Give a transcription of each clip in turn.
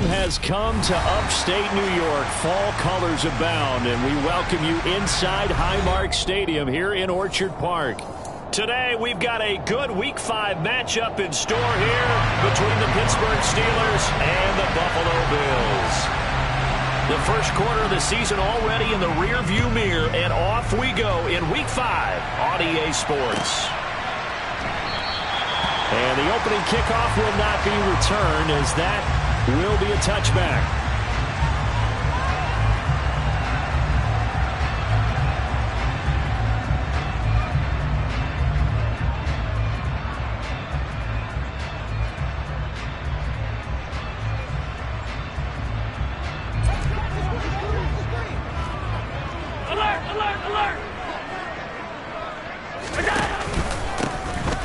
Autumn has come to upstate New York. Fall colors abound, and we welcome you inside Highmark Stadium here in Orchard Park. Today, we've got a good Week 5 matchup in store here between the Pittsburgh Steelers and the Buffalo Bills. The first quarter of the season already in the rearview mirror, and off we go in Week 5 on EA Sports. And the opening kickoff will not be returned, as that will be a touchback.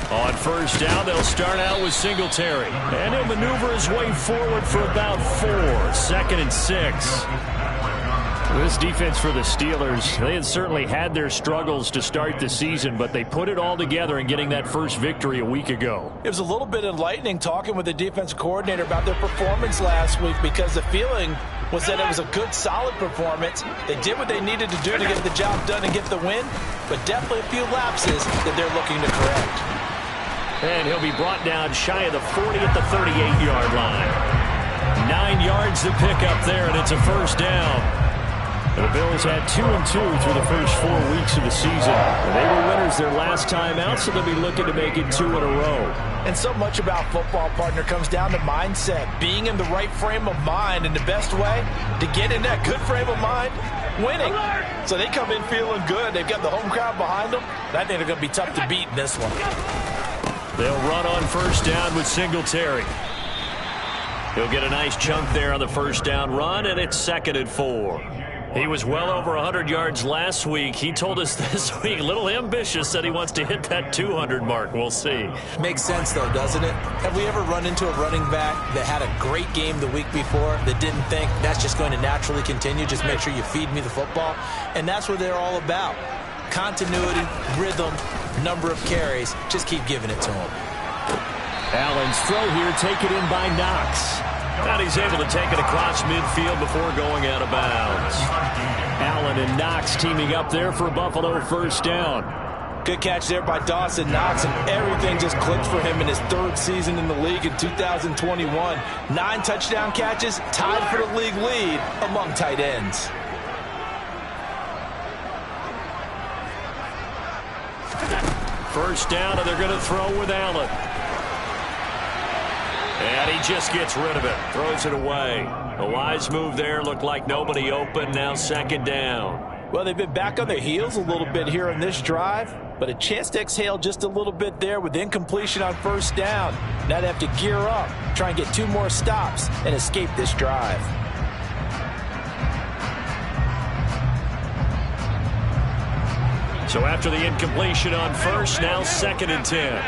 On first down, they'll start out with Singletary. And he'll maneuver his way forward for about 4. 2nd and 6. This defense for the Steelers, they had certainly had their struggles to start the season, but they put it all together in getting that first victory a week ago. It was a little bit enlightening talking with the defensive coordinator about their performance last week, because the feeling was that it was a good, solid performance. They did what they needed to do to get the job done and get the win, but definitely a few lapses that they're looking to correct. And he'll be brought down shy of the 40 at the 38-yard line. 9 yards to pick up there, and it's a first down. The Bills had 2-2 through the first 4 weeks of the season. They were winners their last time out, so they'll be looking to make it 2 in a row. And so much about football, partner, comes down to mindset. Being in the right frame of mind, and the best way to get in that good frame of mind, winning. So they come in feeling good. They've got the home crowd behind them. I think they're going to be tough to beat in this one. They'll run on first down with Singletary. He'll get a nice chunk there on the first down run, and it's 2nd and 4. He was well over 100 yards last week. He told us this week, a little ambitious, said he wants to hit that 200 mark. We'll see. Makes sense, though, doesn't it? Have we ever run into a running back that had a great game the week before that didn't think that's just going to naturally continue? Just make sure you feed me the football. And that's what they're all about. Continuity, rhythm, number of carries. Just keep giving it to him. Allen's throw here taken in by Knox. And he's able to take it across midfield before going out of bounds. Allen and Knox teaming up there for Buffalo first down. Good catch there by Dawson Knox, and everything just clicked for him in his 3rd season in the league in 2021. 9 touchdown catches, tied for the league lead among tight ends. First down, and they're going to throw with Allen. And he just gets rid of it. Throws it away. A wise move there. Looked like nobody open. Now 2nd down. Well, they've been back on their heels a little bit here in this drive, but a chance to exhale just a little bit there with incompletion on first down. Now they have to gear up, try and get 2 more stops and escape this drive. So after the incompletion on first, now 2nd and 10.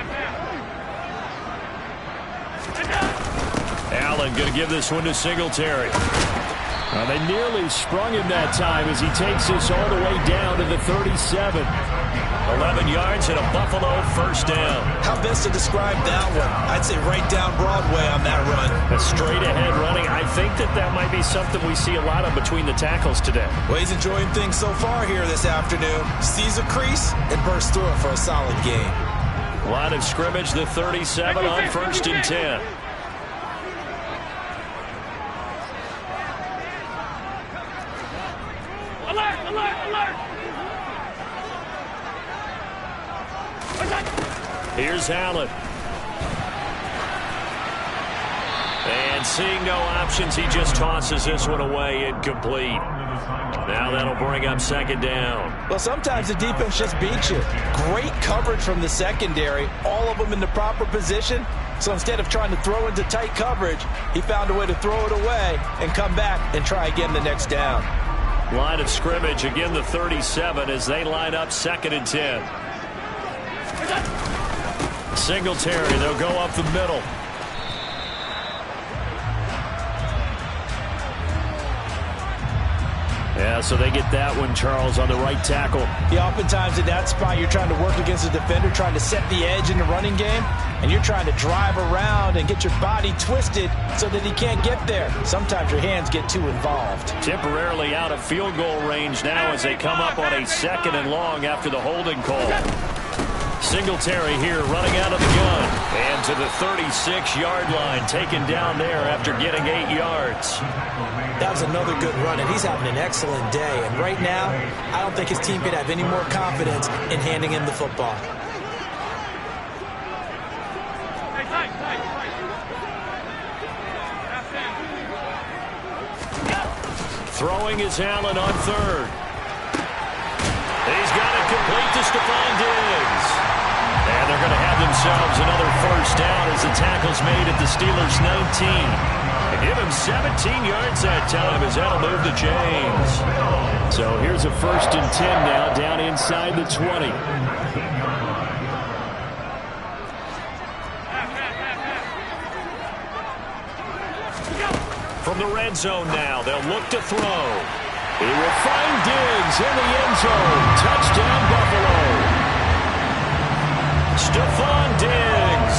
Allen going to give this one to Singletary. They nearly sprung him that time as he takes this all the way down to the 37. 11 yards and a Buffalo first down. How best to describe that one? I'd say right down Broadway on that run. A straight ahead running. I think that might be something we see a lot of between the tackles today. Well, he's enjoying things so far here this afternoon. Sees a crease and bursts through it for a solid game. Line of scrimmage, the 37 on 1st and 10. Alert, alert, alert! Here's Allen. And seeing no options, he just tosses this one away, incomplete. Now that'll bring up 2nd down. Well, sometimes the defense just beats you. Great coverage from the secondary, all of them in the proper position. So instead of trying to throw into tight coverage, he found a way to throw it away and come back and try again the next down. Line of scrimmage, again the 37 as they line up 2nd and 10. Singletary, they'll go up the middle. Yeah, so they get that one, Charles, on the right tackle. Yeah, oftentimes in that spot, you're trying to work against a defender, trying to set the edge in the running game. and you're trying to drive around and get your body twisted so that he can't get there. Sometimes your hands get too involved. Temporarily out of field goal range now as they come up on a 2nd and long after the holding call. Singletary here running out of the gun. And to the 36-yard line, taken down there after getting 8 yards. That was another good run, and he's having an excellent day. And right now, I don't think his team could have any more confidence in handing him the football. Throwing is Allen on 3rd. He's got it complete to Stephon Diggs. And they're going to have themselves another 1st down as the tackle's made at the Steelers' 19. And give him 17 yards that time as that'll move the chains. So here's a 1st and 10 now down inside the 20. From the red zone now, they'll look to throw. He will find Diggs in the end zone. Touchdown, Buffalo. Stephon Diggs,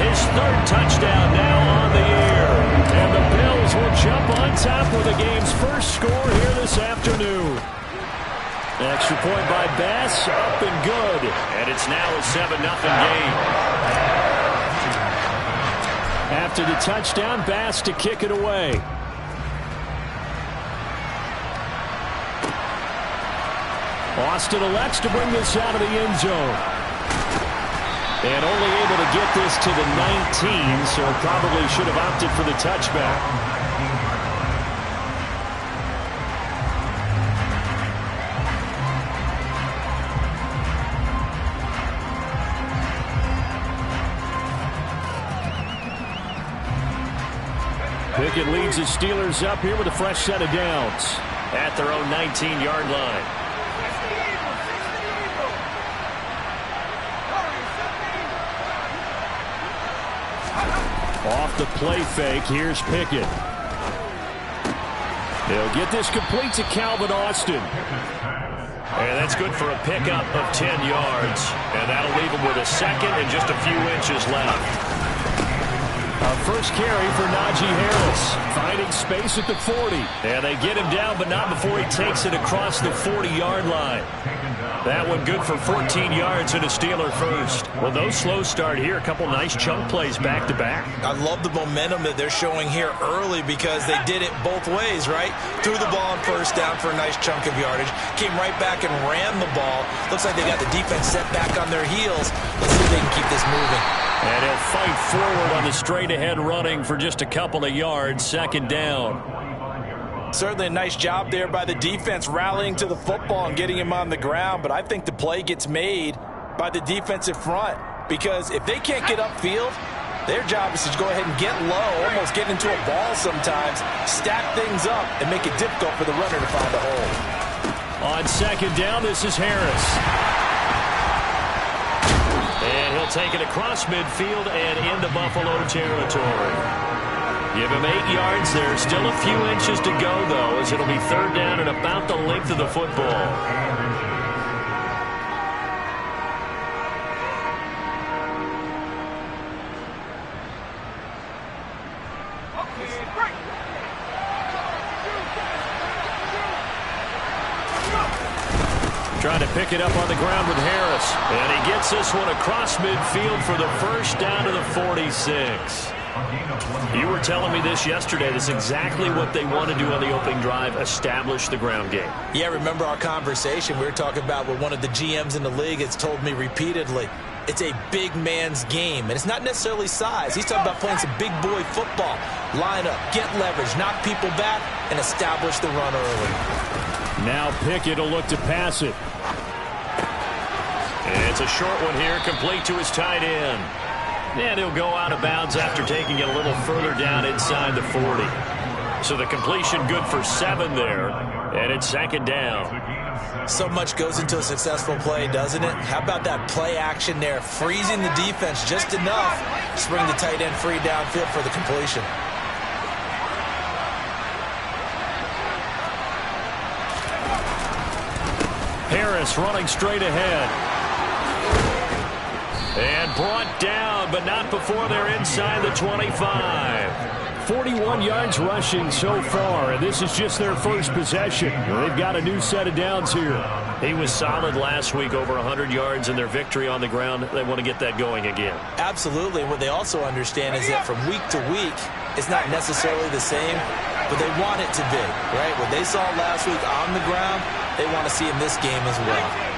his 3rd touchdown now on the year. And the Bills will jump on top with the game's first score here this afternoon. Extra point by Bass, up and good. And it's now a 7-0 game. After the touchdown, Bass to kick it away. Austin elects to bring this out of the end zone. And only able to get this to the 19, so probably should have opted for the touchback. Pickett leads the Steelers up here with a fresh set of downs at their own 19-yard line. Off the play fake, here's Pickett. They'll get this complete to Calvin Austin. And that's good for a pickup of 10 yards. And that'll leave him with a 2nd and just a few inches left. A 1st carry for Najee Harris, finding space at the 40. And they get him down, but not before he takes it across the 40-yard line. That one good for 14 yards and a Steeler 1st. Well, those slow start here. A couple nice chunk plays back-to-back. I love the momentum that they're showing here early because they did it both ways, right? Threw the ball on 1st down for a nice chunk of yardage. Came right back and ran the ball. Looks like they got the defense set back on their heels. Let's see if they can keep this moving. And he'll fight forward on the straight-ahead running for just a couple of yards. 2nd down. Certainly a nice job there by the defense rallying to the football and getting him on the ground. But I think the play gets made by the defensive front because if they can't get upfield, their job is to go ahead and get low, almost get into a ball sometimes, stack things up, and make it difficult for the runner to find a hole. On 2nd down, this is Harris. And he'll take it across midfield and into Buffalo territory. Give him 8 yards there. Still a few inches to go, though, as it'll be 3rd down and about the length of the football. Trying to pick it up on the ground with Harris. And he gets this one across midfield for the 1st down to the 46. You were telling me this yesterday. That's exactly what they want to do on the opening drive, establish the ground game. Yeah, remember our conversation. We were talking about what one of the GMs in the league has told me repeatedly. It's a big man's game, and it's not necessarily size. He's talking about playing some big boy football. Line up, get leverage, knock people back, and establish the run early. Now Pickett will look to pass it. And it's a short one here, complete to his tight end. And he'll go out of bounds after taking it a little further down inside the 40. So the completion good for 7 there. And it's 2nd down. So much goes into a successful play, doesn't it? How about that play action there? Freezing the defense just enough to bring the tight end free downfield for the completion. Harris running straight ahead. And brought down, but not before they're inside the 25. 41 yards rushing so far, and this is just their first possession. They've got a new set of downs here. He was solid last week, over 100 yards in their victory on the ground. They want to get that going again. Absolutely. What they also understand is that from week to week, it's not necessarily the same, but they want it to be, right? What they saw last week on the ground, they want to see in this game as well.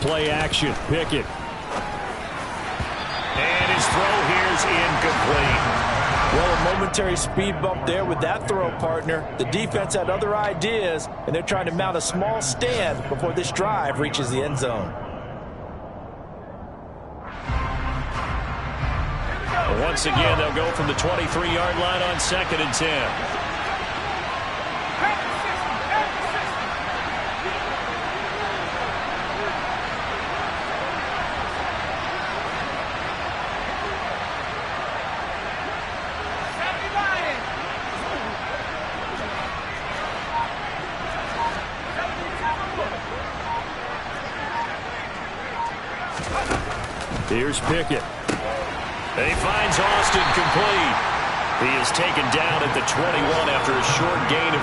Play action. Pickett. And his throw here is incomplete. Well, a momentary speed bump there with that throw, partner. The defense had other ideas, and they're trying to mount a small stand before this drive reaches the end zone. Once again, they'll go from the 23-yard line on 2nd and 10. Here's Pickett. He finds Austin complete. He is taken down at the 21 after a short gain of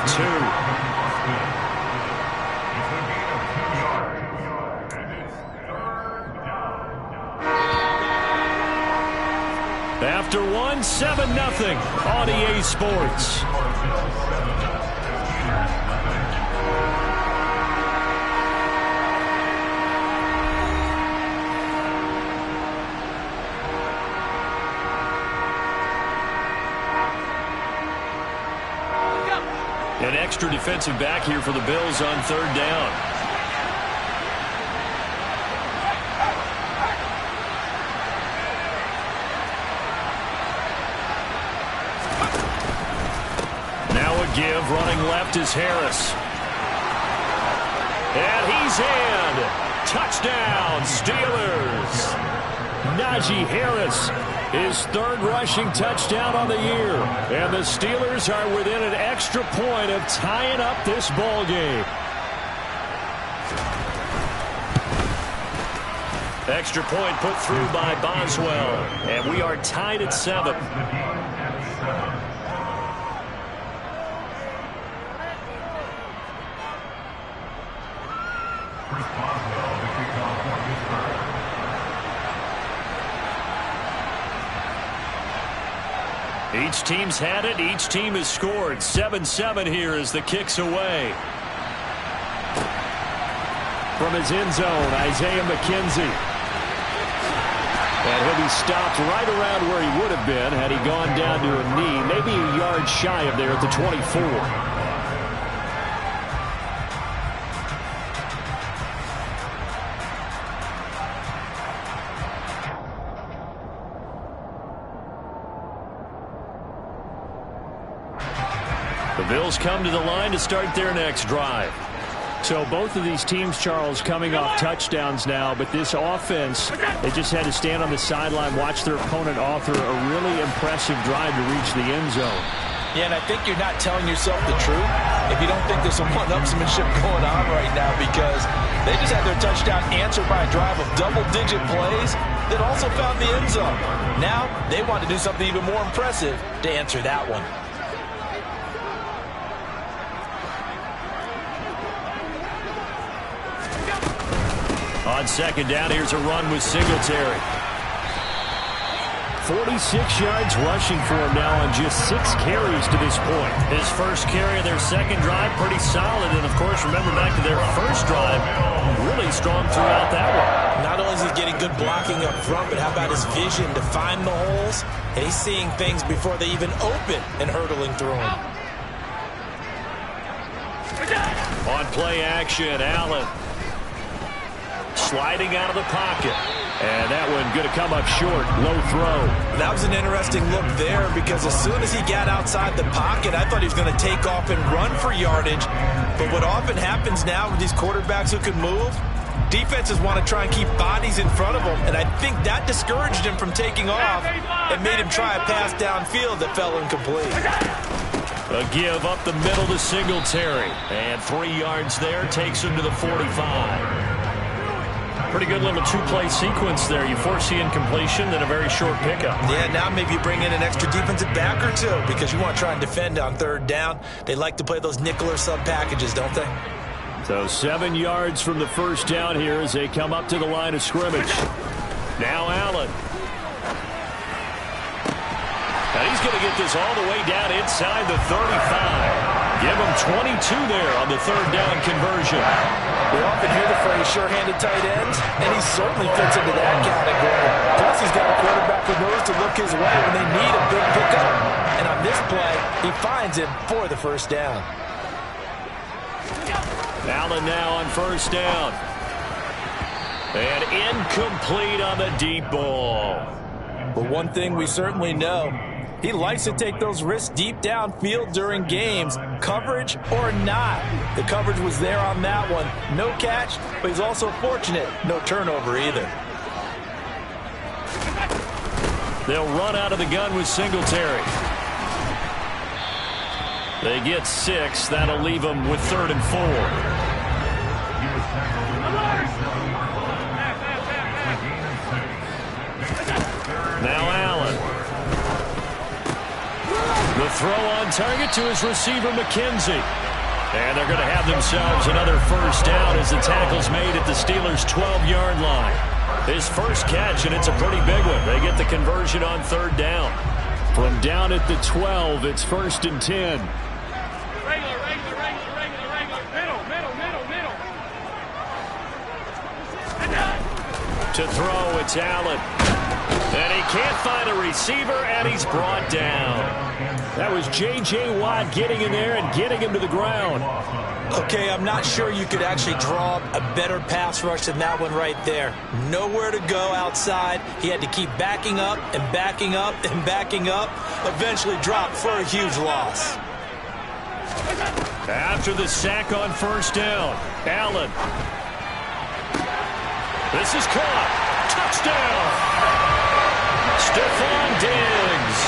2. After 1, 7-0 on EA Sports. An extra defensive back here for the Bills on 3rd down. Now a give, running left is Harris. And he's in. Touchdown, Steelers. Najee Harris, his 3rd rushing touchdown on the year. And the Steelers are within an extra point of tying up this ball game. Extra point put through by Boswell. And we are tied at 7. Each team's had it. Each team has scored. 7-7 here as the kick's away. From his end zone, Isaiah McKenzie. And he'll be stopped right around where he would have been had he gone down to a knee. Maybe a yard shy of there at the 24. The Bills come to the line to start their next drive. So both of these teams, Charles, coming off touchdowns now, but this offense, they just had to stand on the sideline, watch their opponent author a really impressive drive to reach the end zone. Yeah, and I think you're not telling yourself the truth if you don't think there's some one-upsmanship going on right now, because they just had their touchdown answered by a drive of double-digit plays that also found the end zone. Now they want to do something even more impressive to answer that one. On 2nd down, here's a run with Singletary. 46 yards rushing for him now on just 6 carries to this point. His first carry of their second drive, pretty solid. And, of course, remember back to their first drive, really strong throughout that one. Not only is he getting good blocking up front, but how about his vision to find the holes? And he's seeing things before they even open and hurdling through them. On play action, Allen. Sliding out of the pocket. And that one going to come up short. Low throw. That was an interesting look there, because as soon as he got outside the pocket, I thought he was going to take off and run for yardage. But what often happens now with these quarterbacks who can move, Defenses want to try and keep bodies in front of him, and I think that discouraged him from taking off and made him try a pass downfield that fell incomplete. A give up the middle to Singletary. And 3 yards there takes him to the 45. Pretty good little two-play sequence there. You force the incompletion, then a very short pickup. Yeah, now maybe you bring in an extra defensive back or two because you want to try and defend on third down. They like to play those nickel or sub packages, don't they? So 7 yards from the first down here as they come up to the line of scrimmage. Now Allen. And he's going to get this all the way down inside the 35. Give him 22 there on the third down conversion. We often hear the phrase sure-handed tight ends, and he certainly fits into that category. Plus, he's got a quarterback who knows to look his way when they need a big pickup. And on this play, he finds him for the first down. Allen now on first down. And incomplete on the deep ball. But one thing we certainly know, he likes to take those risks deep downfield during games, coverage or not. The coverage was there on that one. No catch, but he's also fortunate. No turnover either. They'll run out of the gun with Singletary. They get 6. That'll leave them with 3rd and 4. Now Allen. The throw on target to his receiver, McKenzie. And they're going to have themselves another first down as the tackle's made at the Steelers' 12-yard line. His first catch, and it's a pretty big one. They get the conversion on third down. From down at the 12, it's 1st and 10. Regular. Middle. To throw, it's Allen. And he can't find a receiver, and he's brought down. That was J.J. Watt getting in there and getting him to the ground. Okay, I'm not sure you could actually draw a better pass rush than that one right there. Nowhere to go outside. He had to keep backing up and backing up and backing up. Eventually dropped for a huge loss. After the sack on first down, Allen. This is caught. Touchdown. Stephon Diggs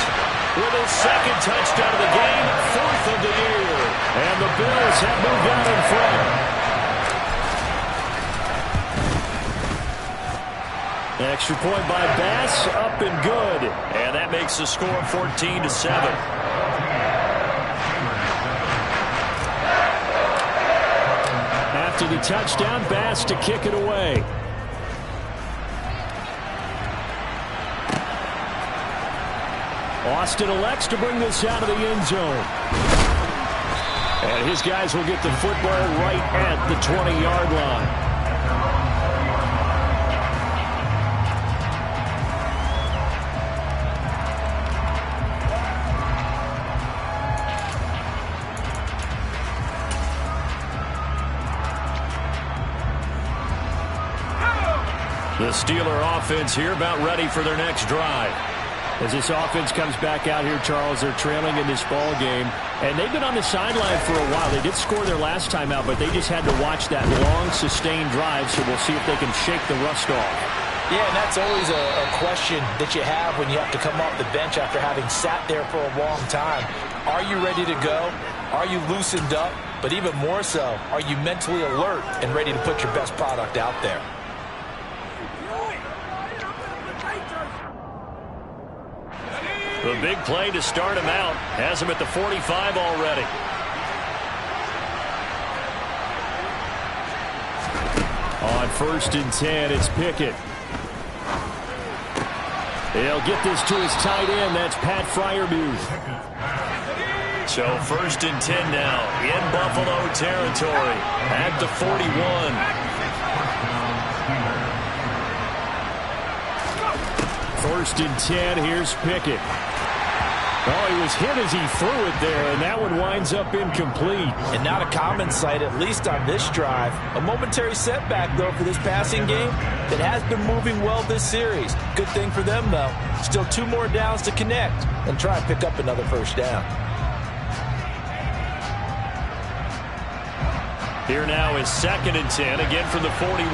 with his 2nd touchdown of the game, 4th of the year. And the Bills have moved out in front. Extra point by Bass, up and good. And that makes the score 14-7. After the touchdown, Bass to kick it away. Austin elects to bring this out of the end zone. And his guys will get the football right at the 20-yard line. The Steeler offense here about ready for their next drive. As this offense comes back out here, Charles, they're trailing in this ball game. And they've been on the sideline for a while. They did score their last time out, but they just had to watch that long, sustained drive, so we'll see if they can shake the rust off. Yeah, and that's always a question that you have when you have to come off the bench after having sat there for a long time. Are you ready to go? Are you loosened up? But even more so, are you mentally alert and ready to put your best product out there? The big play to start him out. Has him at the 45 already. On 1st and 10, it's Pickett. He'll get this to his tight end. That's Pat Freiermuth. So 1st and 10 now in Buffalo territory at the 41. 1st and 10, here's Pickett. Oh, he was hit as he threw it there, and that one winds up incomplete. And not a common sight, at least on this drive. A momentary setback, though, for this passing game that has been moving well this series. Good thing for them, though. Still 2 more downs to connect and try and pick up another first down. Here now is 2nd and 10, again from the 41.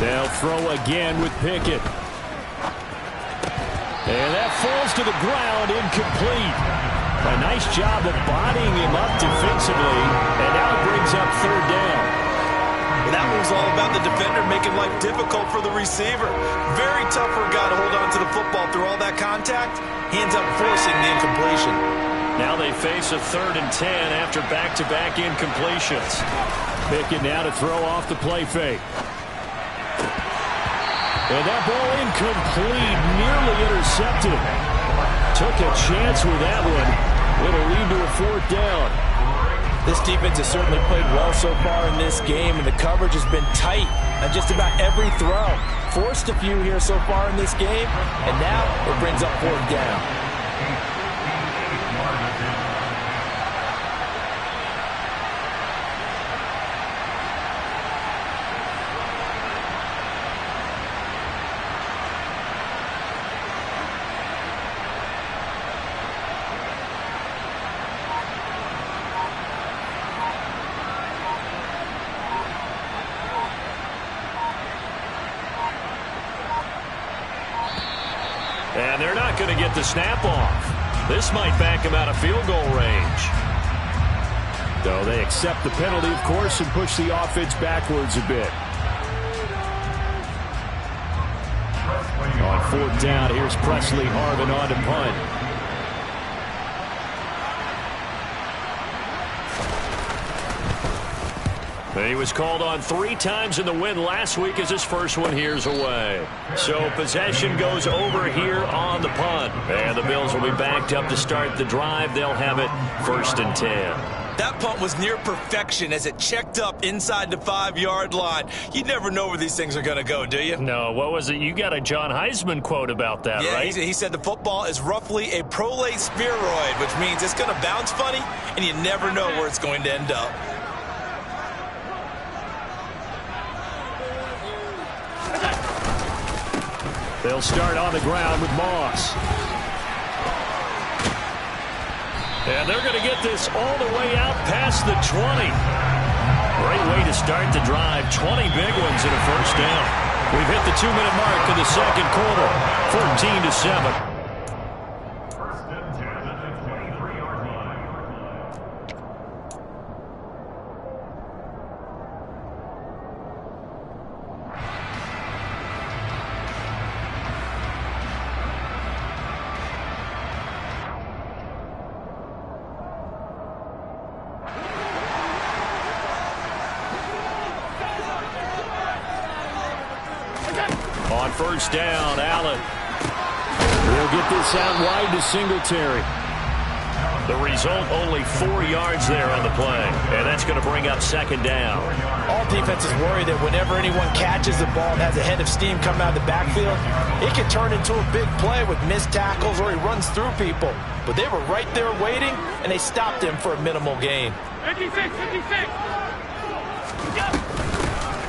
They'll throw again with Pickett. And that falls to the ground, incomplete. A nice job of bodying him up defensively, and now it brings up 3rd down. That was all about the defender making life difficult for the receiver. Very tough for a guy to hold on to the football through all that contact. He ends up forcing the incompletion. Now they face a 3rd and 10 after back-to-back incompletions. Pickett now to throw off the play fake. And that ball incomplete, nearly intercepted. Took a chance with that one. It'll lead to a 4th down. This defense has certainly played well so far in this game, and the coverage has been tight on just about every throw. Forced a few here so far in this game, and now it brings up 4th down. And they're not going to get the snap off. This might back him out of field goal range. Though they accept the penalty, of course, and push the offense backwards a bit. On 4th down, here's Presley Harvin on to punt. He was called on 3 times in the win last week as his first one here's away. So possession goes over here on the punt. And the Bills will be backed up to start the drive. They'll have it 1st and 10. That punt was near perfection as it checked up inside the 5-yard line. You never know where these things are going to go, do you? No, what was it? You got a John Heisman quote about that, yeah, right? He said the football is roughly a prolate spheroid, which means it's going to bounce funny, and you never know where it's going to end up. They'll start on the ground with Moss. And they're going to get this all the way out past the 20. Great way to start the drive. 20 big ones in a 1st down. We've hit the 2-minute mark of the 2nd quarter. 14-7. On 1st down, Allen. He'll get this out wide to Singletary. The result, only 4 yards there on the play. And that's going to bring up 2nd down. All defenses worry that whenever anyone catches the ball and has a head of steam coming out of the backfield, it can turn into a big play with missed tackles or he runs through people. But they were right there waiting, and they stopped him for a minimal gain. 56.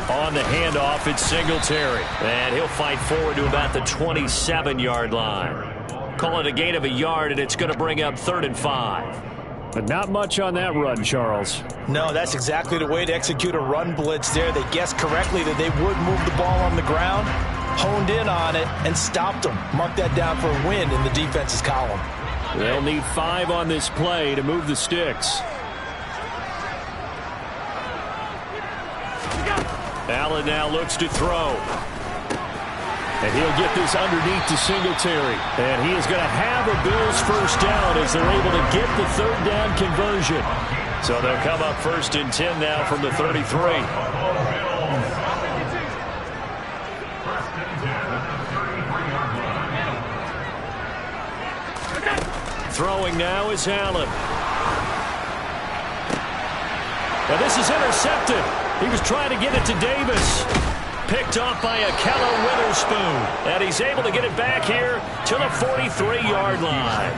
On the handoff, it's Singletary. And he'll fight forward to about the 27-yard line. Call it a gain of a yard, and it's going to bring up 3rd and 5. But not much on that run, Charles. No, that's exactly the way to execute a run blitz there. They guessed correctly that they would move the ball on the ground, honed in on it, and stopped them. Mark that down for a win in the defense's column. They'll need 5 on this play to move the sticks. Allen now looks to throw. And he'll get this underneath to Singletary. And he is going to have a Bills 1st down as they're able to get the 3rd down conversion. So they'll come up 1st and 10 now from the 33. Throwing now is Allen. And this is intercepted. He was trying to get it to Davis. Picked off by Akello Witherspoon. And he's able to get it back here to the 43-yard line.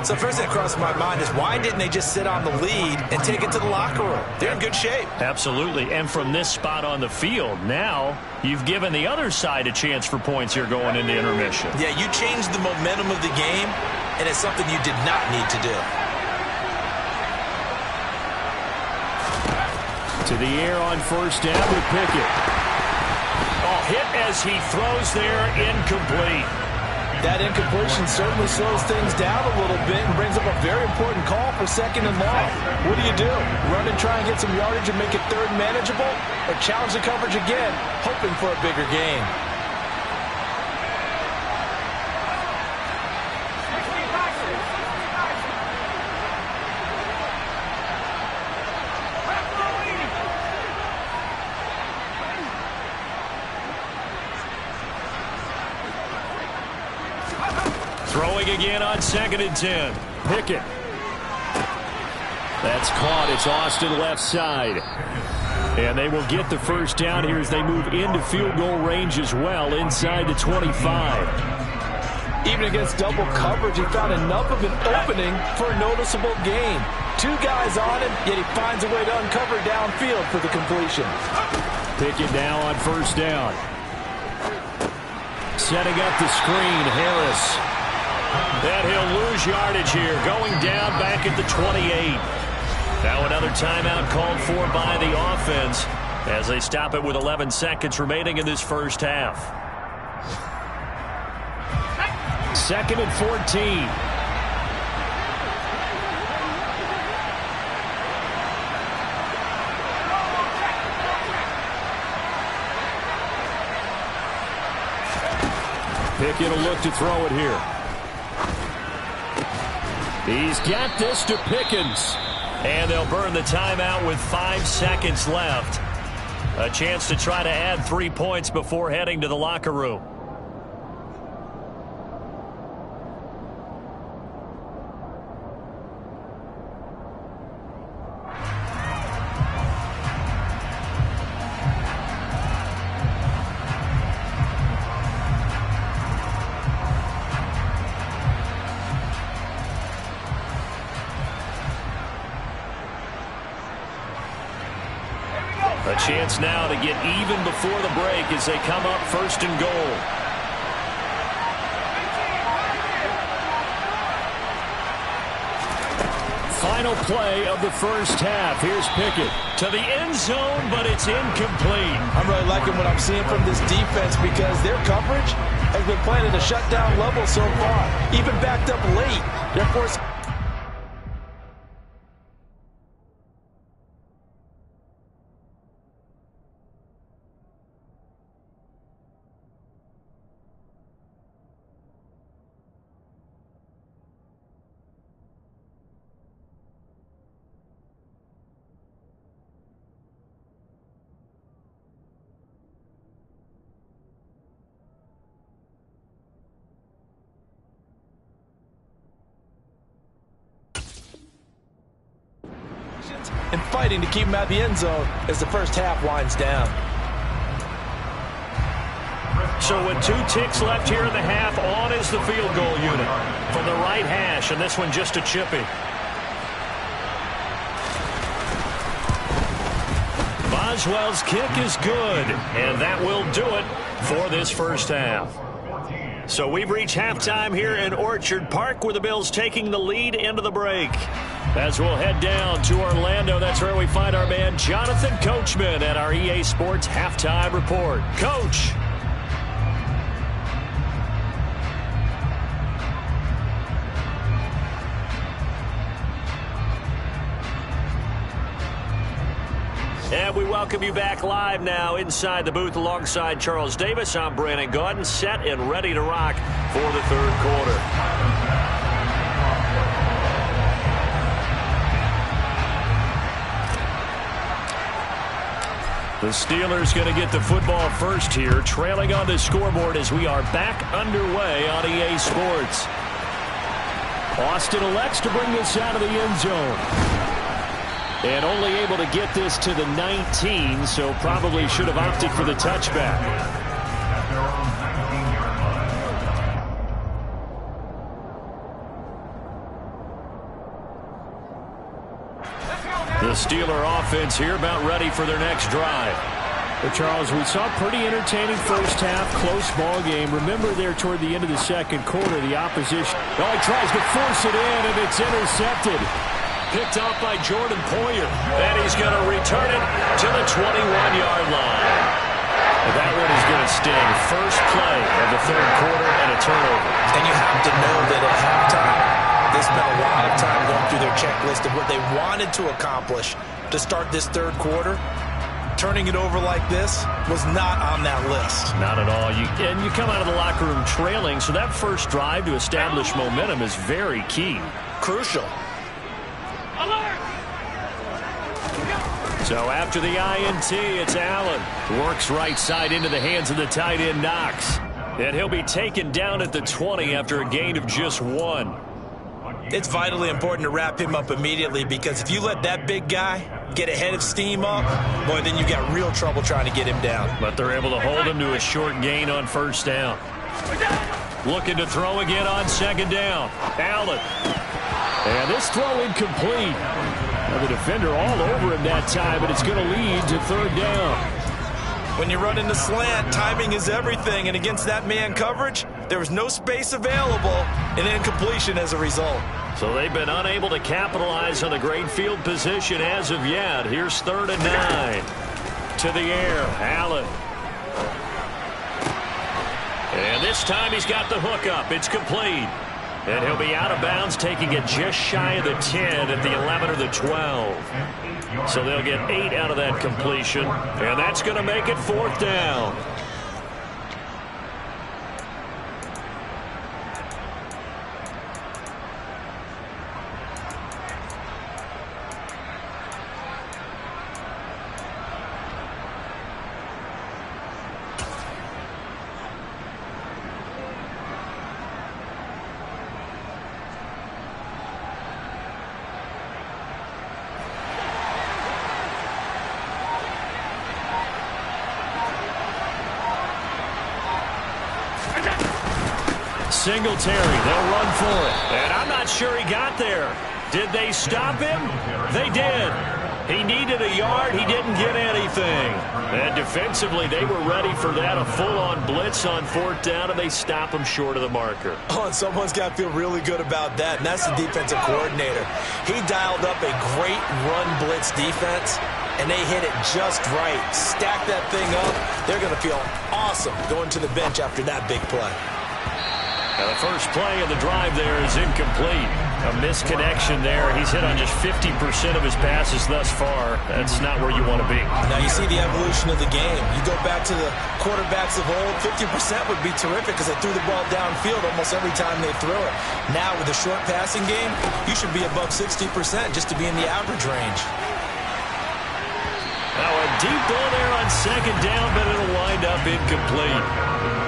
So first thing that crossed my mind is why didn't they just sit on the lead and take it to the locker room? They're in good shape. Absolutely. And from this spot on the field, now you've given the other side a chance for points here going into intermission. Yeah, you changed the momentum of the game, and it's something you did not need to do. To the air on first down with Pickett. Oh, hit as he throws there, incomplete. That incompletion certainly slows things down a little bit and brings up a very important call for second and long. What do? Run and try and get some yardage and make it third manageable? Or challenge the coverage again, hoping for a bigger gain? Throwing again on 2nd and 10. Pickett. That's caught. It's Austin left side. And they will get the first down here as they move into field goal range as well, inside the 25. Even against double coverage, he found enough of an opening for a noticeable gain. 2 guys on him, yet he finds a way to uncover downfield for the completion. Pickett now on first down. Setting up the screen, Harris. And he'll lose yardage here, going down back at the 28. Now another timeout called for by the offense as they stop it with 11 seconds remaining in this first half. 2nd and 14. Pickett will look to throw it here. He's got this to Pickens. And they'll burn the timeout with 5 seconds left. A chance to try to add 3 points before heading to the locker room. A chance now to get even before the break as they come up 1st and goal. Final play of the first half. Here's Pickett to the end zone, but it's incomplete. I'm really liking what I'm seeing from this defense because their coverage has been playing at a shutdown level so far. Even backed up late, they're forced. And fighting to keep him out of the end zone as the first half winds down. So with 2 ticks left here in the half, on is the field goal unit from the right hash, and this one just a chippy. Boswell's kick is good, and that will do it for this first half. So we've reached halftime here in Orchard Park with the Bills taking the lead into the break. As we'll head down to Orlando, that's where we find our man Jonathan Coachman at our EA Sports Halftime Report. Coach. And we welcome you back live now inside the booth alongside Charles Davis. I'm Brandon Gaudin, set and ready to rock for the 3rd quarter. The Steelers going to get the football first here, trailing on the scoreboard as we are back underway on EA Sports. Austin elects to bring this out of the end zone. And only able to get this to the 19, so probably should have opted for the touchback. The Steeler offense here about ready for their next drive. Well, Charles, we saw a pretty entertaining first half, close ball game. Remember there toward the end of the second quarter, the opposition. Oh, he tries to force it in, and it's intercepted. Picked off by Jordan Poyer. And he's going to return it to the 21-yard line. That one is going to sting. First play of the third quarter and a turnover. And you have to know that at halftime, they spent a lot of time going through their checklist of what they wanted to accomplish to start this third quarter. Turning it over like this was not on that list. Not at all. And you come out of the locker room trailing, so that first drive to establish momentum is very key. Crucial. So after the INT, it's Allen. Works right side into the hands of the tight end, Knox. And he'll be taken down at the 20 after a gain of just 1. It's vitally important to wrap him up immediately, because if you let that big guy get ahead of steam up, boy, then you've got real trouble trying to get him down. But they're able to hold him to a short gain on first down. Looking to throw again on second down. Allen. And this throw incomplete. Well, the defender all over him that time, but it's going to lead to third down. When you run into slant, timing is everything, and against that man coverage, there was no space available, and incompletion as a result. So they've been unable to capitalize on the great field position as of yet. Here's 3rd and 9. To the air, Allen. And this time he's got the hook up. It's complete. And he'll be out of bounds, taking it just shy of the 10 at the 11 or the 12. So they'll get 8 out of that completion, and that's going to make it 4th down. Singletary, they'll run for it. And I'm not sure he got there. Did they stop him? They did. He needed a yard. He didn't get anything. And defensively, they were ready for that. A full-on blitz on 4th down, and they stop him short of the marker. Oh, and someone's got to feel really good about that, and that's the defensive coordinator. He dialed up a great run blitz defense, and they hit it just right. Stack that thing up. They're going to feel awesome going to the bench after that big play. Now the first play of the drive there is incomplete. A misconnection there. He's hit on just 50% of his passes thus far. That's not where you want to be. Now you see the evolution of the game. You go back to the quarterbacks of old, 50% would be terrific because they threw the ball downfield almost every time they threw it. Now with the short passing game, you should be above 60% just to be in the average range. Now a deep ball there on second down, but it'll wind up incomplete.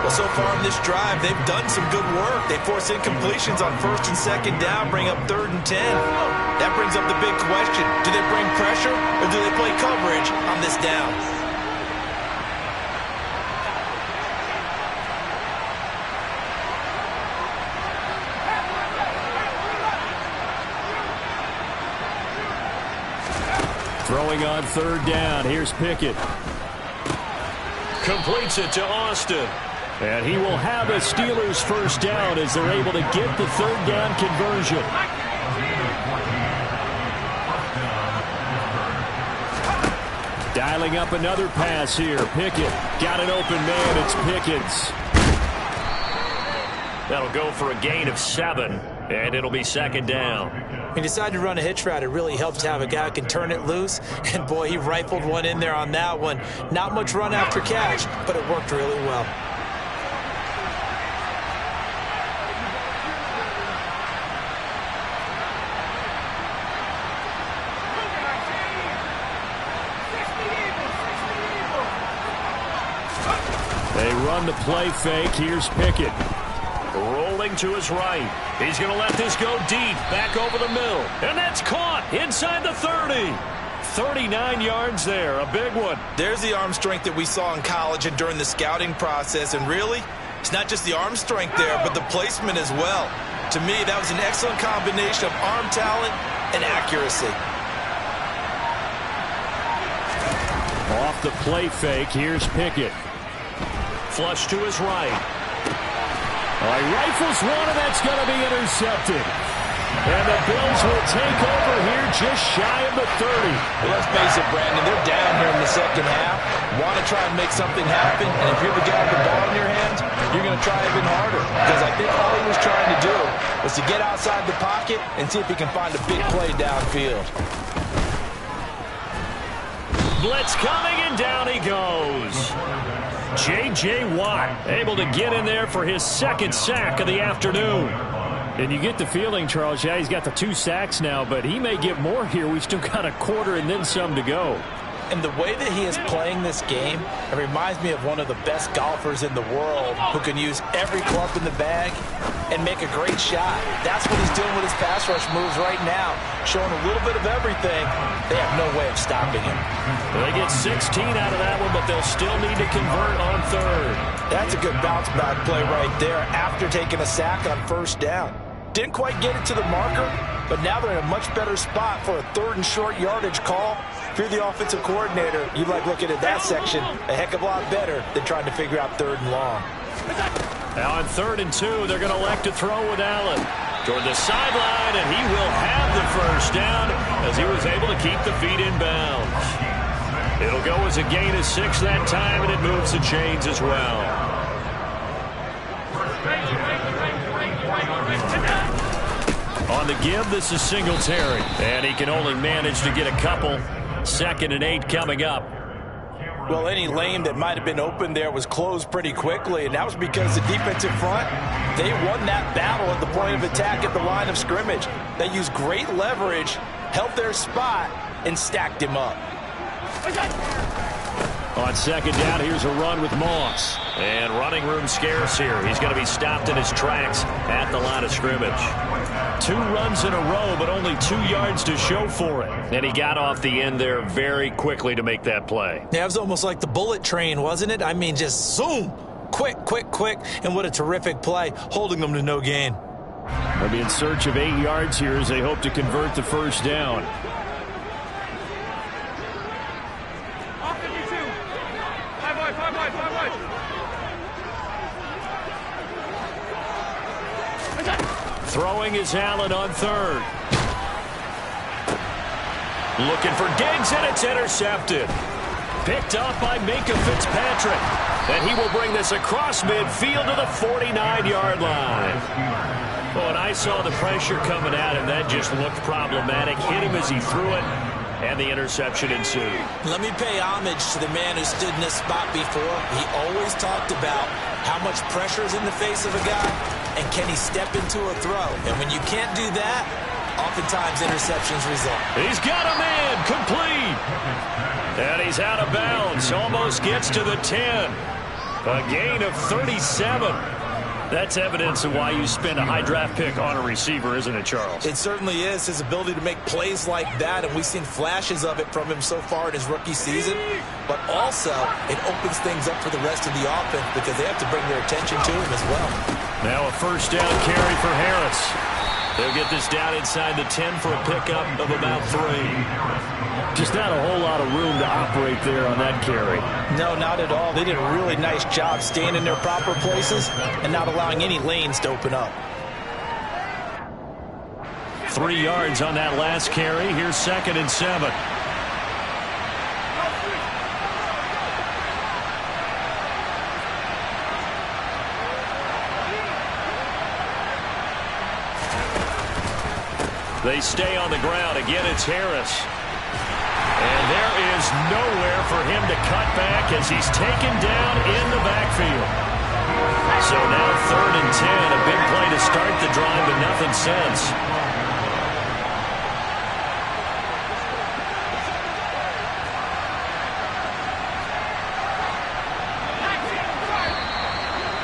Well, so far in this drive, they've done some good work. They force incompletions on 1st and 2nd down, bring up 3rd and 10. That brings up the big question. Do they bring pressure or do they play coverage on this down? Throwing on 3rd down. Here's Pickett. Completes it to Austin. And he will have a Steelers first down as they're able to get the 3rd down conversion. Dialing up another pass here. Pickett got an open man. It's Pickens. That'll go for a gain of 7, and it'll be 2nd down. He decided to run a hitch route. It really helps to have a guy who can turn it loose. And, boy, he rifled one in there on that one. Not much run after catch, but it worked really well. They run the play fake. Here's Pickett. Rolling to his right. He's going to let this go deep. Back over the middle. And that's caught inside the 30. 39 yards there. A big one. There's the arm strength that we saw in college and during the scouting process. And really, it's not just the arm strength there, but the placement as well. To me, that was an excellent combination of arm talent and accuracy. the play fake. Here's Pickett. Flush to his right. He rifles one, and that's going to be intercepted. And the Bills will take over here just shy of the 30. Well, let's face it, Brandon, they're down here in the second half. Want to try and make something happen, and if you're the guy with the ball in your hands, you're going to try even harder. Because I think all he was trying to do was to get outside the pocket and see if he can find a big play downfield. Blitz coming, and down he goes. J.J. Watt able to get in there for his second sack of the afternoon. And you get the feeling, Charles, yeah, he's got the 2 sacks now, but he may get more here. We still got a quarter and then some to go. And the way that he is playing this game, it reminds me of one of the best golfers in the world who can use every club in the bag and make a great shot. That's what he's doing with his pass rush moves right now, showing a little bit of everything. They have no way of stopping him. They get 16 out of that one, but they'll still need to convert on third. That's a good bounce back play right there after taking a sack on first down. Didn't quite get it to the marker, but now they're in a much better spot for a 3rd and short yardage call. If you're the offensive coordinator, you like looking at that section a heck of a lot better than trying to figure out 3rd and long. Now on 3rd and 2, they're going to elect to throw with Allen. Toward the sideline, and he will have the first down as he was able to keep the feet in bounds. It'll go as a gain of 6 that time, and it moves the chains as well. On the give, this is Singletary, and he can only manage to get a couple. 2nd and 8 coming up. Well, any lane that might have been open there was closed pretty quickly, and that was because the defensive front, they won that battle at the point of attack at the line of scrimmage. They used great leverage, held their spot, and stacked him up. On 2nd down, here's a run with Moss. And running room scarce here. He's going to be stopped in his tracks at the line of scrimmage. 2 runs in a row, but only 2 yards to show for it. And he got off the end there very quickly to make that play. Yeah, it was almost like the bullet train, wasn't it? I mean, just zoom. Quick, quick, quick. And what a terrific play, holding them to no gain. They'll be in search of 8 yards here as they hope to convert the first down. Throwing is Allen on 3rd. Looking for Diggs, and it's intercepted. Picked up by Minka Fitzpatrick. And he will bring this across midfield to the 49-yard line. Oh, and I saw the pressure coming at him. That just looked problematic. Hit him as he threw it, and the interception ensued. Let me pay homage to the man who stood in this spot before. He always talked about how much pressure is in the face of a guy, and can he step into a throw? And when you can't do that, oftentimes interceptions result. He's got a man, complete. And he's out of bounds, almost gets to the 10. A gain of 37. That's evidence of why you spend a high draft pick on a receiver, isn't it, Charles? It certainly is. His ability to make plays like that, and we've seen flashes of it from him so far in his rookie season. But also, it opens things up for the rest of the offense because they have to bring their attention to him as well. Now a first down carry for Harris. They'll get this down inside the 10 for a pickup of about 3. Just not a whole lot of room to operate there on that carry. No, not at all. They did a really nice job staying in their proper places and not allowing any lanes to open up. 3 yards on that last carry. Here's 2nd and 7. They stay on the ground. Again, it's Harris. And there is nowhere for him to cut back as he's taken down in the backfield. So now 3rd and 10. A big play to start the drive, but nothing since.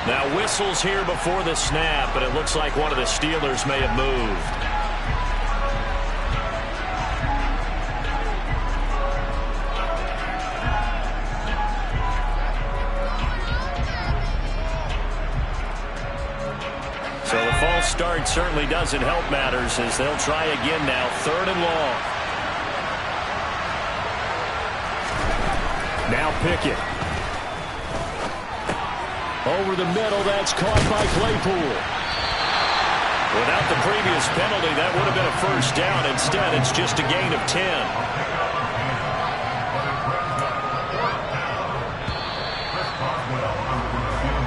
Now whistles here before the snap, but it looks like one of the Steelers may have moved. So the false start certainly doesn't help matters as they'll try again now, 3rd and long. Now Pickett. Over the middle, that's caught by Claypool. Without the previous penalty, that would have been a first down. Instead, it's just a gain of 10.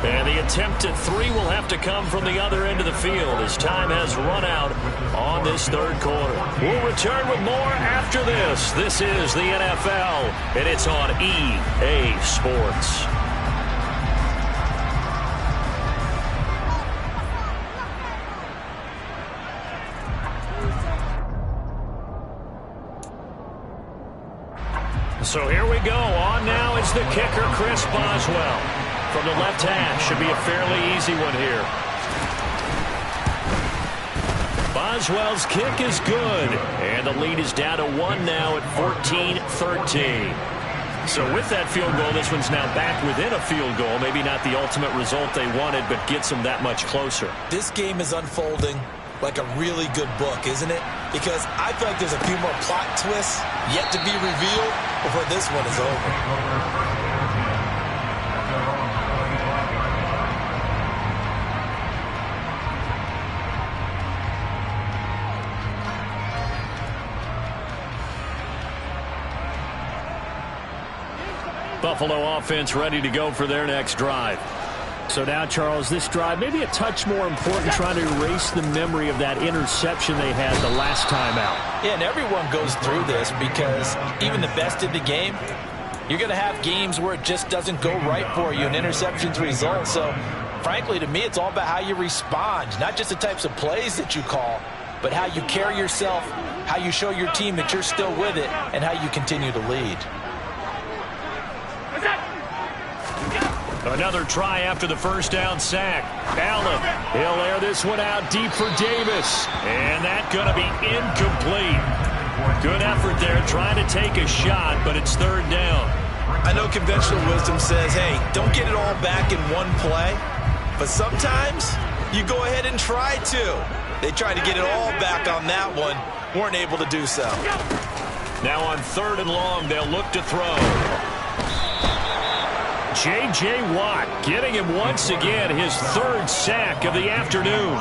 And the attempt at 3 will have to come from the other end of the field as time has run out on this third quarter. We'll return with more after this. This is the NFL, and it's on EA Sports. So here we go. On now is the kicker, Chris Boswell. From the left hash, should be a fairly easy one here. Boswell's kick is good. And the lead is down to 1 now at 14-13. So with that field goal, this one's now back within a field goal. Maybe not the ultimate result they wanted, but gets them that much closer. This game is unfolding like a really good book, isn't it? Because I feel like there's a few more plot twists yet to be revealed before this one is over. Buffalo offense ready to go for their next drive. So now, Charles, this drive maybe a touch more important, trying to erase the memory of that interception they had the last time out. Yeah, and everyone goes through this because even the best in the game, you're going to have games where it just doesn't go right for you and interceptions result. So, frankly, to me, it's all about how you respond, not just the types of plays that you call, but how you carry yourself, how you show your team that you're still with it, and how you continue to lead. Another try after the first down sack. Allen, he'll air this one out deep for Davis. And that's going to be incomplete. Good effort there trying to take a shot, but it's third down. I know conventional wisdom says, hey, don't get it all back in one play. But sometimes you go ahead and try to. They tried to get it all back on that one. Weren't able to do so. Now on 3rd and long, they'll look to throw. J.J. Watt getting him once again his 3rd sack of the afternoon.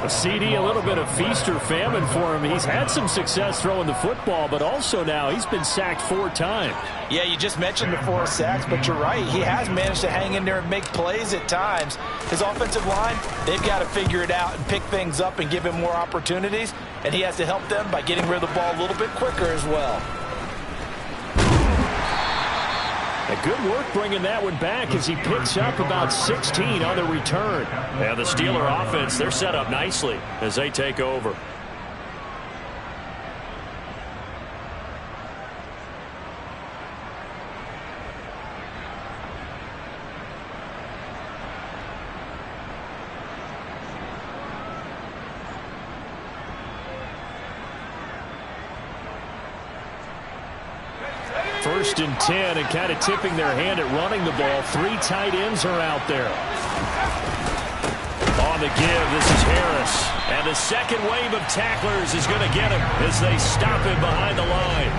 A CD, a little bit of feast or famine for him. He's had some success throwing the football, but also now he's been sacked 4 times. Yeah, you just mentioned the 4 sacks, but you're right. He has managed to hang in there and make plays at times. His offensive line, they've got to figure it out and pick things up and give him more opportunities, and he has to help them by getting rid of the ball a little bit quicker as well. Good work bringing that one back as he picks up about 16 on the return. And the Steeler offense, they're set up nicely as they take over. First and 10, and kind of tipping their hand at running the ball. 3 tight ends are out there. On the give, this is Harris. And the second wave of tacklers is going to get him as they stop him behind the line.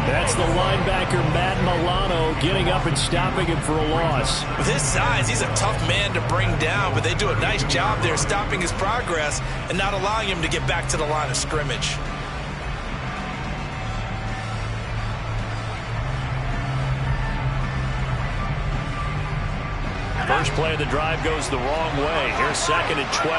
That's the linebacker, Matt Milano, getting up and stopping him for a loss. With his size, he's a tough man to bring down, but they do a nice job there stopping his progress and not allowing him to get back to the line of scrimmage. First play of the drive goes the wrong way. Here's 2nd and 12.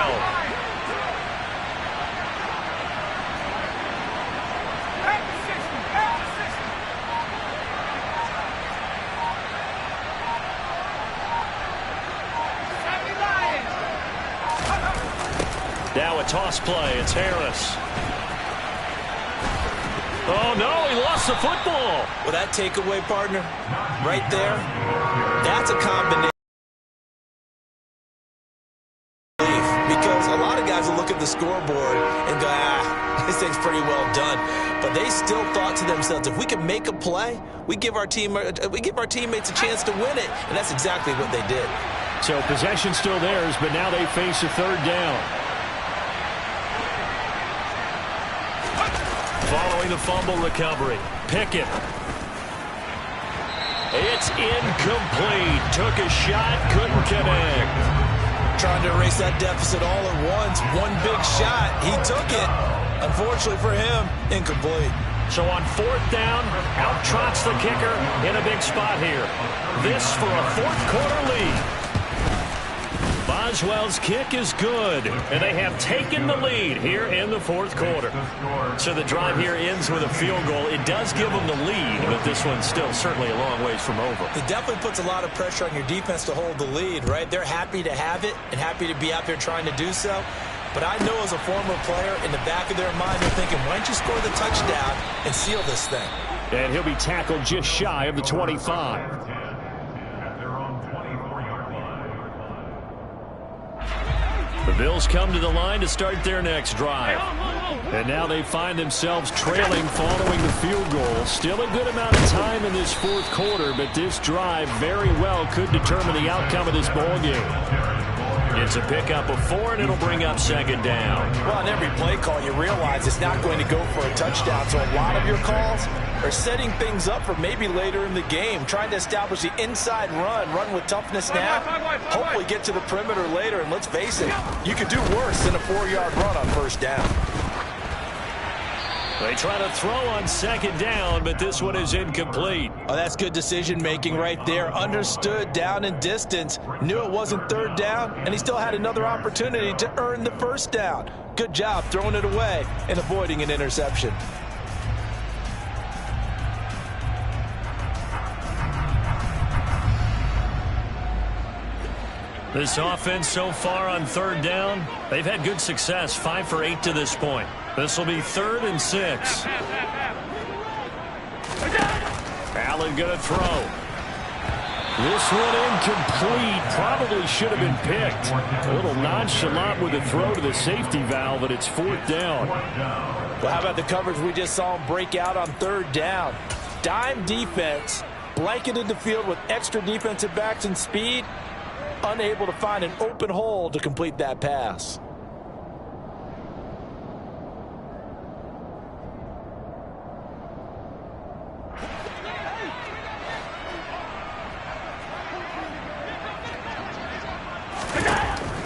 Now a toss play. It's Harris. Oh, no, he lost the football. Well, that takeaway, partner, right there, that's a combination. Because a lot of guys will look at the scoreboard and go, this thing's pretty well done. But they still thought to themselves, if we can make a play, we give our teammates a chance to win it. And that's exactly what they did. So possession still theirs, but now they face a 3rd down. Following the fumble recovery, Pickett. It's incomplete. Took a shot, couldn't connect. Trying to erase that deficit all at once. One big shot. He took it. Unfortunately for him, incomplete. So on 4th down, out trots the kicker in a big spot here. This for a 4th quarter lead. Boswell's kick is good, and they have taken the lead here in the 4th quarter. So the drive here ends with a field goal. It does give them the lead, but this one's still certainly a long ways from over. It definitely puts a lot of pressure on your defense to hold the lead, right? They're happy to have it and happy to be out there trying to do so. But I know as a former player, in the back of their mind, they're thinking, why don't you score the touchdown and seal this thing? And he'll be tackled just shy of the 25. The Bills come to the line to start their next drive. And now they find themselves trailing following the field goal. Still a good amount of time in this 4th quarter, but this drive very well could determine the outcome of this ball game. It's a pickup of 4, and it'll bring up 2nd down. Well, on every play call, you realize it's not going to go for a touchdown. So a lot of your calls are setting things up for maybe later in the game, trying to establish the inside run with toughness now, hopefully get to the perimeter later. And let's face it, you could do worse than a 4-yard run on 1st down. They try to throw on 2nd down, but this one is incomplete. Oh, that's good decision-making right there. Understood down and distance. Knew it wasn't 3rd down, and he still had another opportunity to earn the 1st down. Good job throwing it away and avoiding an interception. This offense so far on 3rd down, they've had good success, 5 for 8 to this point. This will be 3rd and 6. Allen going to throw. This one incomplete. Probably should have been picked. A little nonchalant with the throw to the safety valve, but it's 4th down. Well, how about the coverage we just saw him break out on 3rd down? Dime defense, blanketed the field with extra defensive backs and speed, unable to find an open hole to complete that pass.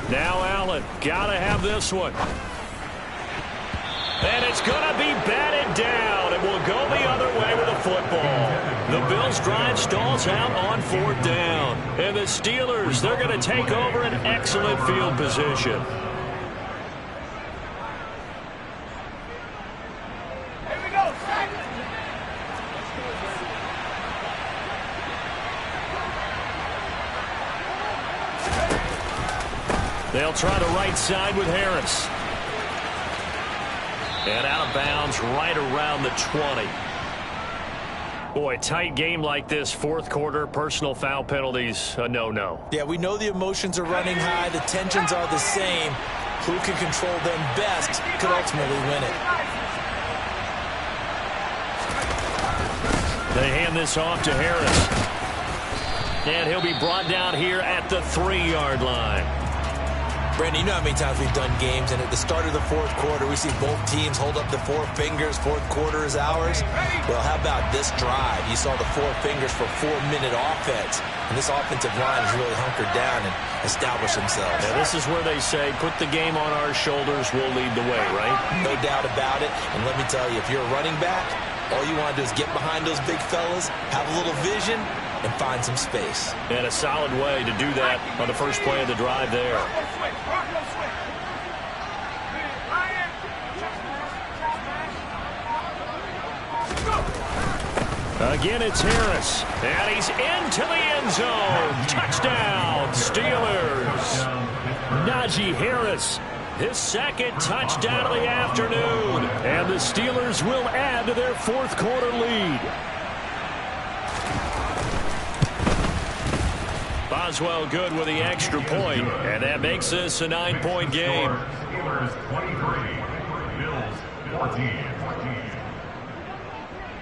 Now Allen, gotta have this one. And it's gonna be batted down, and will go the other way with the football. The Bills drive stalls out on 4th down. And the Steelers, they're gonna take over an excellent field position. They'll try the right side with Harris. And out of bounds right around the 20. Boy, tight game like this, 4th quarter, personal foul penalties, a no-no. Yeah, we know the emotions are running high. The tensions are the same. Who can control them best could ultimately win it. They hand this off to Harris. And he'll be brought down here at the 3-yard line. Brandon, you know how many times we've done games, and at the start of the 4th quarter, we see both teams hold up the 4 fingers, 4th quarter is ours. Well, how about this drive? You saw the 4 fingers for 4-minute offense, and this offensive line has really hunkered down and established themselves. Yeah, this is where they say, put the game on our shoulders, we'll lead the way, right? No doubt about it, and let me tell you, if you're a running back, all you want to do is get behind those big fellas, have a little vision, and find some space. And a solid way to do that on the first play of the drive there. Again, it's Harris. And he's into the end zone. Touchdown, Steelers. Najee Harris, his 2nd touchdown of the afternoon. And the Steelers will add to their 4th quarter lead. Boswell good with the extra point, and that makes this a 9-point game. Steelers 23, Bills 14.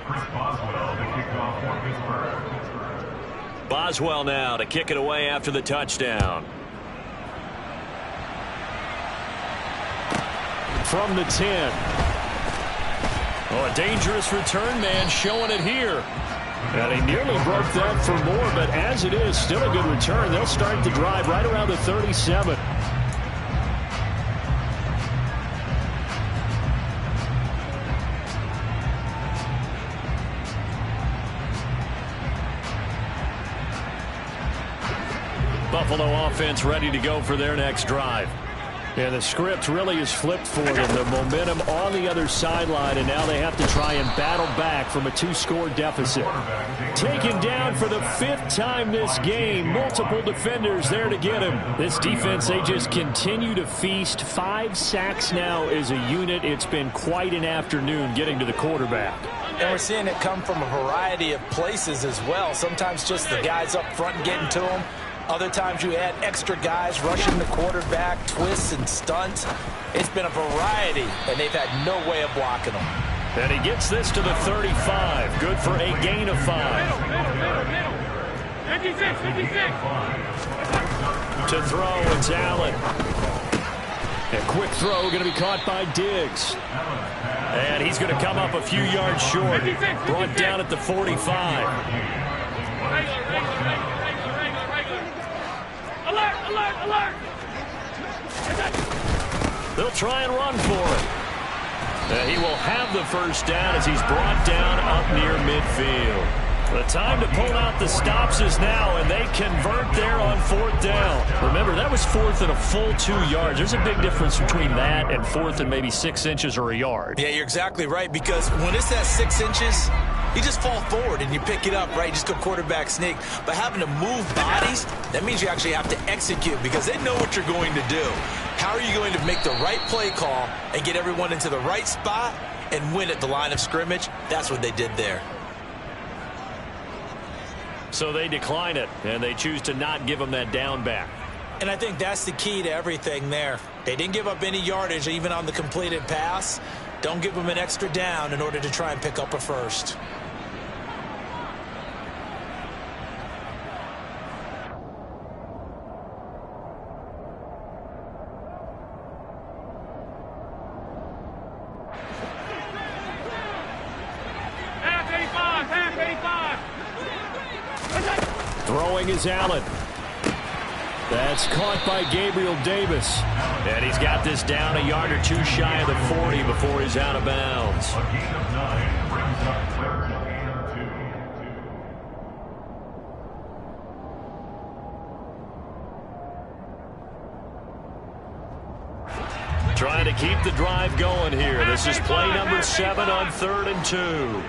Chris Boswell to kick off for Pittsburgh. Boswell now to kick it away after the touchdown. From the 10. Oh, a dangerous return man showing it here. And he nearly broke that for more, but as it is, still a good return. They'll start the drive right around the 37. Buffalo offense ready to go for their next drive. And the script really is flipped for them. The momentum on the other sideline, and now they have to try and battle back from a 2-score deficit. Taken down for the 5th time this game. Multiple defenders there to get him. This defense, they just continue to feast. 5 sacks now as a unit. It's been quite an afternoon getting to the quarterback. And we're seeing it come from a variety of places as well. Sometimes just the guys up front getting to him. Other times you add extra guys rushing the quarterback, twists and stunts. It's been a variety, and they've had no way of blocking them. And he gets this to the 35. Good for a gain of 5. 56, 56. To throw, it's Allen. A quick throw going to be caught by Diggs. And he's going to come up a few yards short. Brought down at the 45. Alert! They'll try and run for it. He will have the first down as he's brought down up near midfield. The time to pull out the stops is now, and they convert there on 4th down. Remember, that was 4th and a full 2 yards. There's a big difference between that and 4th and maybe 6 inches or a yard. Yeah, you're exactly right, because when it's at 6 inches, you just fall forward and you pick it up, right? You just go quarterback sneak. But having to move bodies, that means you actually have to execute because they know what you're going to do. How are you going to make the right play call and get everyone into the right spot and win at the line of scrimmage? That's what they did there. So they decline it, and they choose to not give him that down back. And I think that's the key to everything there. They didn't give up any yardage even on the completed pass. Don't give them an extra down in order to try and pick up a first. Throwing is Allen. That's caught by Gabriel Davis. And he's got this down a yard or 2 shy of the 40 before he's out of bounds. A gain of 9 brings up 3rd and 2. Trying to keep the drive going here. This is play number 7 on 3rd and 2.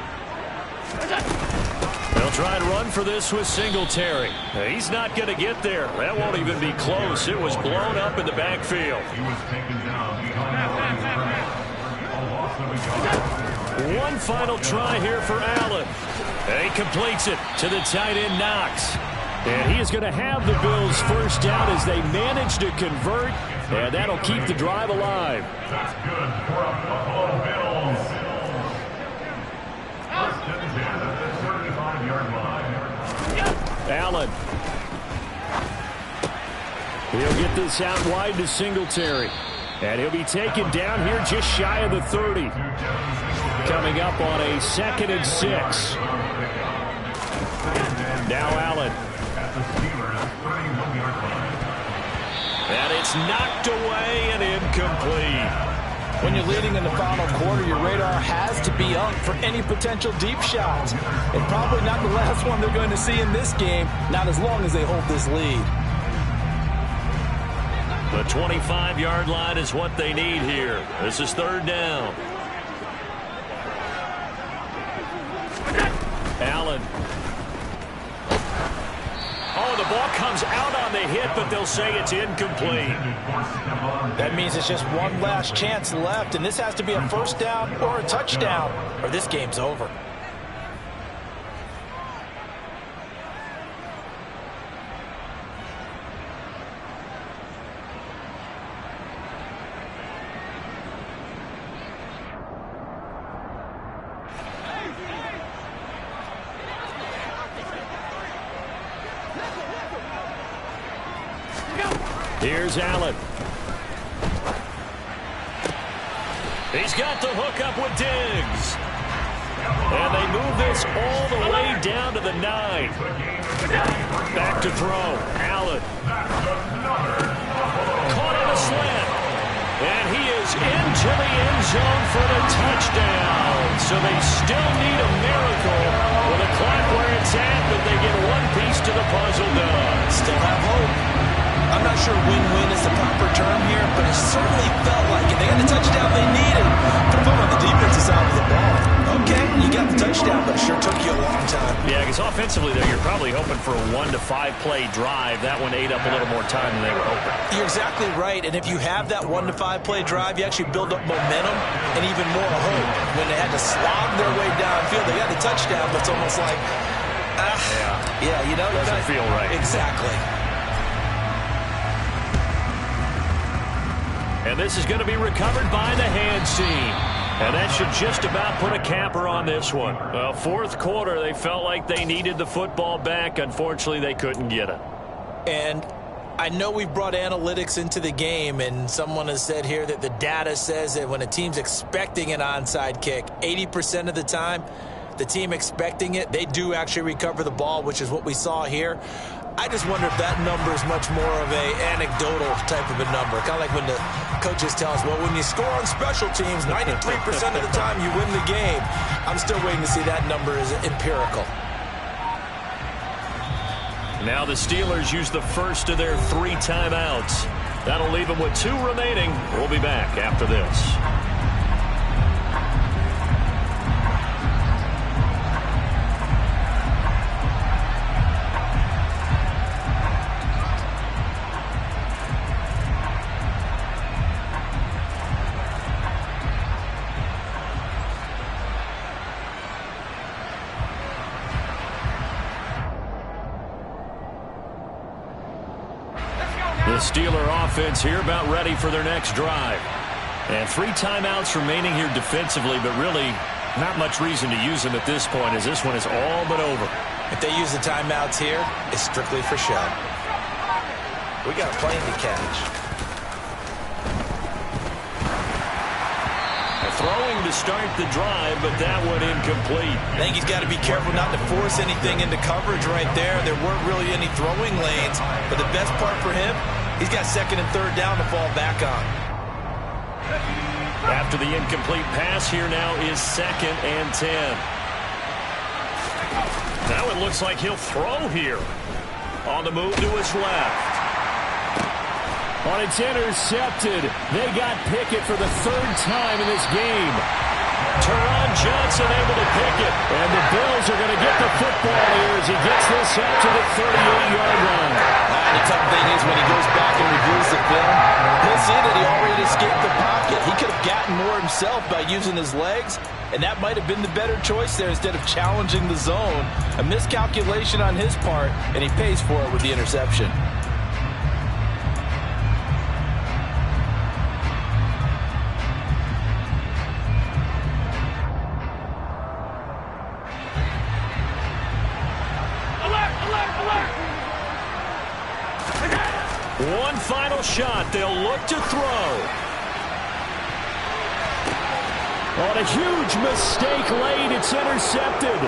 They'll try and run for this with Singletary. He's not going to get there. That won't even be close. It was blown up in the backfield. He was taken down behind the line. One final try here for Allen. And he completes it to the tight end Knox. And he is going to have the Bills first down as they manage to convert. And that'll keep the drive alive. That's good for a Buffalo Bills. First and 10 at the 35-yard line. Allen. He'll get this out wide to Singletary. And he'll be taken down here just shy of the 30. Coming up on a 2nd and 6. Now Allen. And it's knocked away and incomplete. When you're leading in the final quarter, your radar has to be up for any potential deep shots. And probably not the last one they're going to see in this game, not as long as they hold this lead. The 25-yard line is what they need here. This is 3rd down. Allen. Oh, the ball comes out on the hit, but they'll say it's incomplete. That means it's just one last chance left, and this has to be a first down or a touchdown, or this game's over. Here's Allen. He's got the hook up with Diggs. And they move this all the way down to the 9. Back to throw. Allen. Caught on a slant. And he is into the end zone for the touchdown. So they still need a miracle with a clock where it's at, but they get one piece to the puzzle done. Still have hope. I'm not sure win-win is the proper term here, but it certainly felt like it. They got the touchdown they needed. Put them on the defensive side of the ball. Okay, you got the touchdown, but it sure took you a long time. Yeah, because offensively, though, you're probably hoping for a 1 to 5 play drive. That one ate up a little more time than they were hoping. You're exactly right, and if you have that 1 to 5 play drive, you actually build up momentum and even more hope. When they had to slog their way downfield, they got the touchdown, but it's almost like, yeah, you know, doesn't feel right. Exactly. And this is going to be recovered by the hand seam. And that should just about put a capper on this one. Well, fourth quarter, they felt like they needed the football back. Unfortunately, they couldn't get it. And I know we've brought analytics into the game, and someone has said here that the data says that when a team's expecting an onside kick, 80% of the time, the team expecting it, they do actually recover the ball, which is what we saw here. I just wonder if that number is much more of a anecdotal type of a number. Kind of like when the coaches tell us, well, when you score on special teams, 93% of the time you win the game. I'm still waiting to see that number is empirical. Now the Steelers use the first of their 3 timeouts. That'll leave them with 2 remaining. We'll be back after this. The Steeler offense here about ready for their next drive. And 3 timeouts remaining here defensively, but really not much reason to use them at this point as this one is all but over. If they use the timeouts here, it's strictly for show. We got a plane to catch. Throwing to start the drive, but that one incomplete. I think he's got to be careful not to force anything into coverage right there. There weren't really any throwing lanes, but the best part for him, he's got 2nd and 3rd down to fall back on. After the incomplete pass, here now is 2nd and 10. Now it looks like he'll throw here. On the move to his left. On it's intercepted. They got Pickett for the 3rd time in this game. Teron Johnson able to pick it. And the Bills are going to get the football here as he gets this up to the 38-yard line. The tough thing is when he goes back and reviews the film, he'll see that he already escaped the pocket. He could have gotten more himself by using his legs, and that might have been the better choice there instead of challenging the zone. A miscalculation on his part, and he pays for it with the interception. One final shot. They'll look to throw. On a huge mistake late, it's intercepted.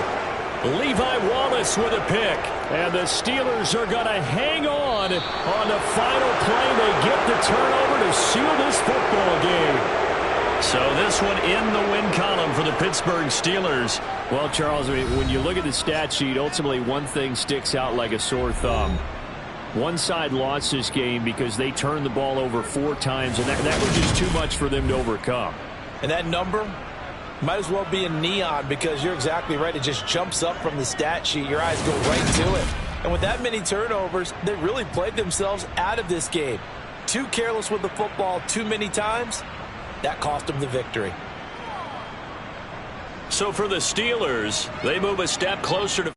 Levi Wallace with a pick. And the Steelers are going to hang on the final play. They get the turnover to seal this football game. So this one in the win column for the Pittsburgh Steelers. Well, Charles, when you look at the stat sheet, ultimately one thing sticks out like a sore thumb. One side lost this game because they turned the ball over 4 times, and that was just too much for them to overcome. And that number might as well be in neon because you're exactly right. It just jumps up from the stat sheet. Your eyes go right to it. And with that many turnovers, they really played themselves out of this game. Too careless with the football too many times. That cost them the victory. So for the Steelers, they move a step closer to